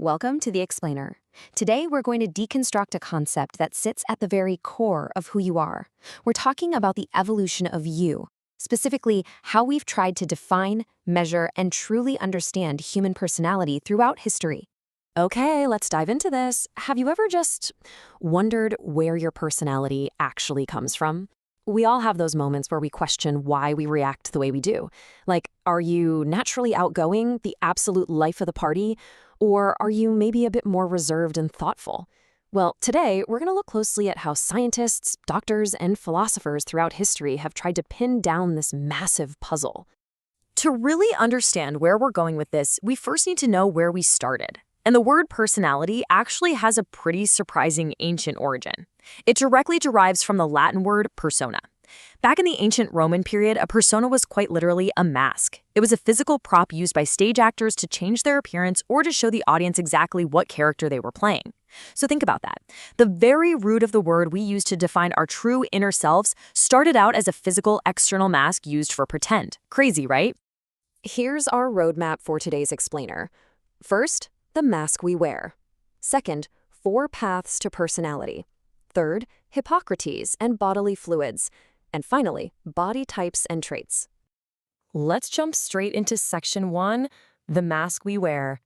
Welcome to The Explainer. Today, we're going to deconstruct a concept that sits at the very core of who you are. We're talking about the evolution of you, specifically how we've tried to define, measure, and truly understand human personality throughout history. Okay, let's dive into this. Have you ever just wondered where your personality actually comes from? We all have those moments where we question why we react the way we do. Like, are you naturally outgoing, the absolute life of the party? Or are you maybe a bit more reserved and thoughtful? Well, today, we're going to look closely at how scientists, doctors, and philosophers throughout history have tried to pin down this massive puzzle. To really understand where we're going with this, we first need to know where we started. And the word personality actually has a pretty surprising ancient origin. It directly derives from the Latin word persona. Back in the ancient Roman period, a persona was quite literally a mask. It was a physical prop used by stage actors to change their appearance or to show the audience exactly what character they were playing. So think about that. The very root of the word we use to define our true inner selves started out as a physical external mask used for pretend. Crazy, right? Here's our roadmap for today's explainer. First, the mask we wear. Second, 4 paths to personality. Third, Hippocrates and bodily fluids. And finally, body types and traits. Let's jump straight into section 1, the mask we wear.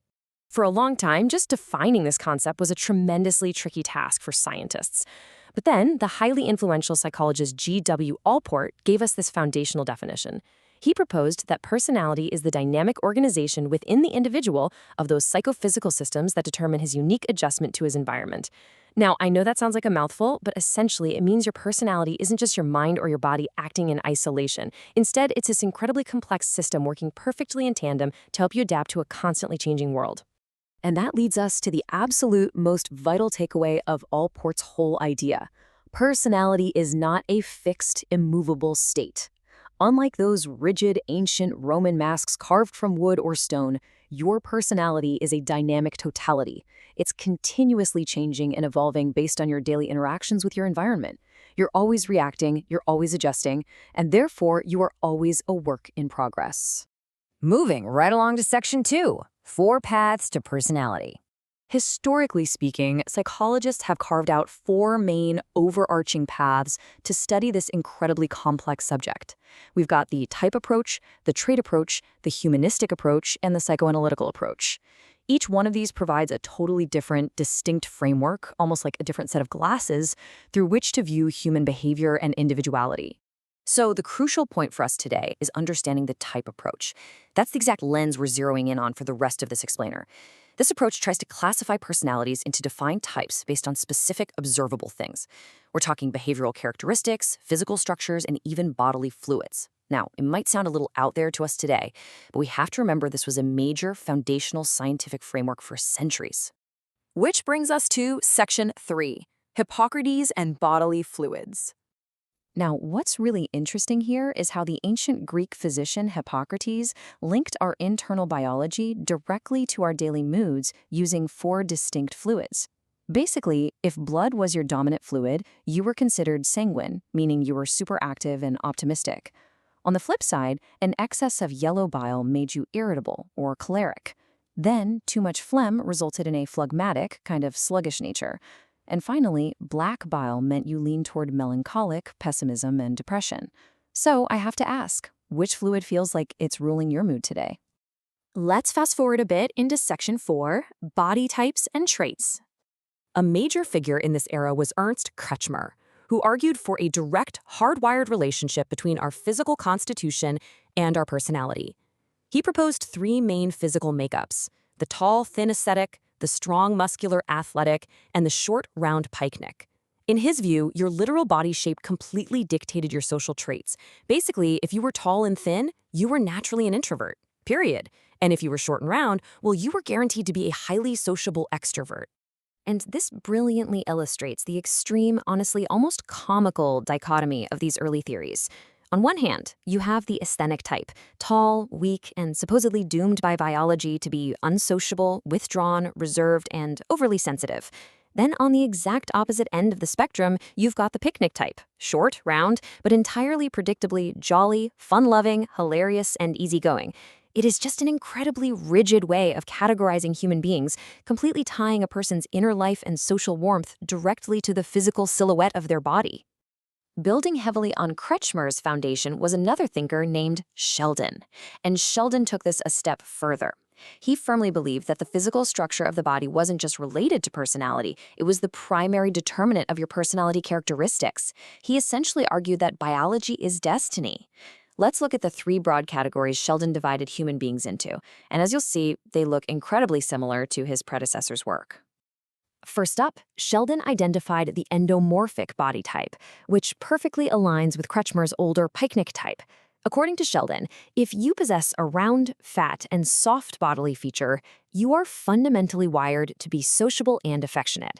For a long time, just defining this concept was a tremendously tricky task for scientists. But then, the highly influential psychologist G.W. Allport gave us this foundational definition. He proposed that personality is the dynamic organization within the individual of those psychophysical systems that determine his unique adjustment to his environment. Now, I know that sounds like a mouthful, but essentially it means your personality isn't just your mind or your body acting in isolation. Instead, it's this incredibly complex system working perfectly in tandem to help you adapt to a constantly changing world. And that leads us to the absolute most vital takeaway of Allport's whole idea. Personality is not a fixed, immovable state. Unlike those rigid, ancient Roman masks carved from wood or stone, your personality is a dynamic totality. It's continuously changing and evolving based on your daily interactions with your environment. You're always reacting, you're always adjusting, and therefore you are always a work in progress. Moving right along to section 2, 4 paths to personality. Historically speaking, psychologists have carved out 4 main overarching paths to study this incredibly complex subject. We've got the type approach, the trait approach, the humanistic approach, and the psychoanalytical approach. Each one of these provides a totally different, distinct framework, almost like a different set of glasses, through which to view human behavior and individuality. So the crucial point for us today is understanding the type approach. That's the exact lens we're zeroing in on for the rest of this explainer. This approach tries to classify personalities into defined types based on specific observable things. We're talking behavioral characteristics, physical structures, and even bodily fluids. Now, it might sound a little out there to us today, but we have to remember this was a major foundational scientific framework for centuries. Which brings us to section 3, Hippocrates and bodily fluids. Now, what's really interesting here is how the ancient Greek physician Hippocrates linked our internal biology directly to our daily moods using 4 distinct fluids. Basically, if blood was your dominant fluid, you were considered sanguine, meaning you were super active and optimistic. On the flip side, an excess of yellow bile made you irritable or choleric. Then, too much phlegm resulted in a phlegmatic, kind of sluggish nature. And finally, black bile meant you lean toward melancholic, pessimism, and depression. So I have to ask, which fluid feels like it's ruling your mood today? Let's fast forward a bit into section 4, body types and traits. A major figure in this era was Ernst Kretschmer, who argued for a direct, hardwired relationship between our physical constitution and our personality. He proposed 3 main physical makeups: the tall, thin ascetic, the strong, muscular, athletic, and the short, round pike neck. In his view, your literal body shape completely dictated your social traits. Basically, if you were tall and thin, you were naturally an introvert, period. And if you were short and round, well, you were guaranteed to be a highly sociable extrovert. And this brilliantly illustrates the extreme, honestly almost comical dichotomy of these early theories. On one hand, you have the asthenic type, tall, weak, and supposedly doomed by biology to be unsociable, withdrawn, reserved, and overly sensitive. Then on the exact opposite end of the spectrum, you've got the picnic type, short, round, but entirely predictably jolly, fun-loving, hilarious, and easygoing. It is just an incredibly rigid way of categorizing human beings, completely tying a person's inner life and social warmth directly to the physical silhouette of their body. Building heavily on Kretschmer's foundation was another thinker named Sheldon, and Sheldon took this a step further. He firmly believed that the physical structure of the body wasn't just related to personality, it was the primary determinant of your personality characteristics. He essentially argued that biology is destiny. Let's look at the three broad categories Sheldon divided human beings into, and as you'll see, they look incredibly similar to his predecessor's work. First up, Sheldon identified the endomorphic body type, which perfectly aligns with Kretschmer's older picnic type. According to Sheldon, if you possess a round, fat, and soft bodily feature, you are fundamentally wired to be sociable and affectionate.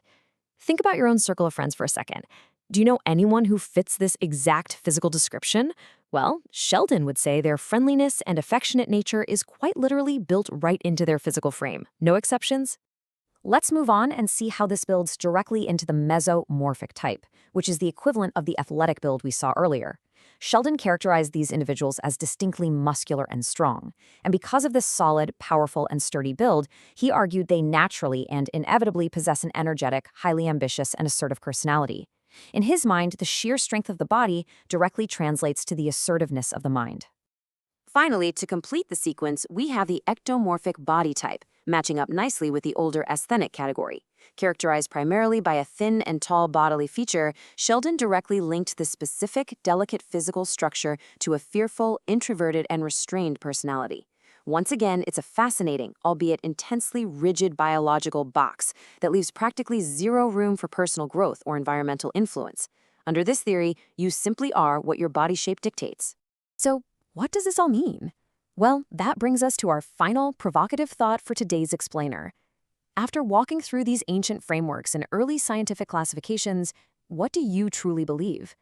Think about your own circle of friends for a second. Do you know anyone who fits this exact physical description? Well, Sheldon would say their friendliness and affectionate nature is quite literally built right into their physical frame. No exceptions? Let's move on and see how this builds directly into the mesomorphic type, which is the equivalent of the athletic build we saw earlier. Sheldon characterized these individuals as distinctly muscular and strong, and because of this solid, powerful, and sturdy build, he argued they naturally and inevitably possess an energetic, highly ambitious, and assertive personality. In his mind, the sheer strength of the body directly translates to the assertiveness of the mind. Finally, to complete the sequence, we have the ectomorphic body type, matching up nicely with the older asthenic category. Characterized primarily by a thin and tall bodily feature, Sheldon directly linked the specific, delicate physical structure to a fearful, introverted, and restrained personality. Once again, it's a fascinating, albeit intensely rigid biological box that leaves practically zero room for personal growth or environmental influence. Under this theory, you simply are what your body shape dictates. So, what does this all mean? Well, that brings us to our final provocative thought for today's explainer. After walking through these ancient frameworks and early scientific classifications, what do you truly believe?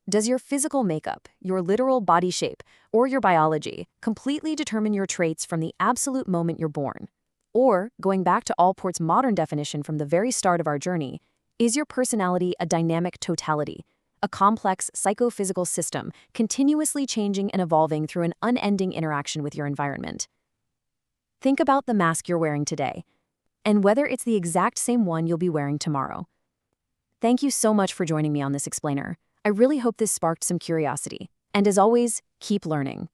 Does your physical makeup, your literal body shape, or your biology completely determine your traits from the absolute moment you're born? Or, going back to Allport's modern definition from the very start of our journey, is your personality a dynamic totality, a complex psychophysical system continuously changing and evolving through an unending interaction with your environment? Think about the mask you're wearing today, and whether it's the exact same one you'll be wearing tomorrow. Thank you so much for joining me on this explainer. I really hope this sparked some curiosity. And as always, keep learning.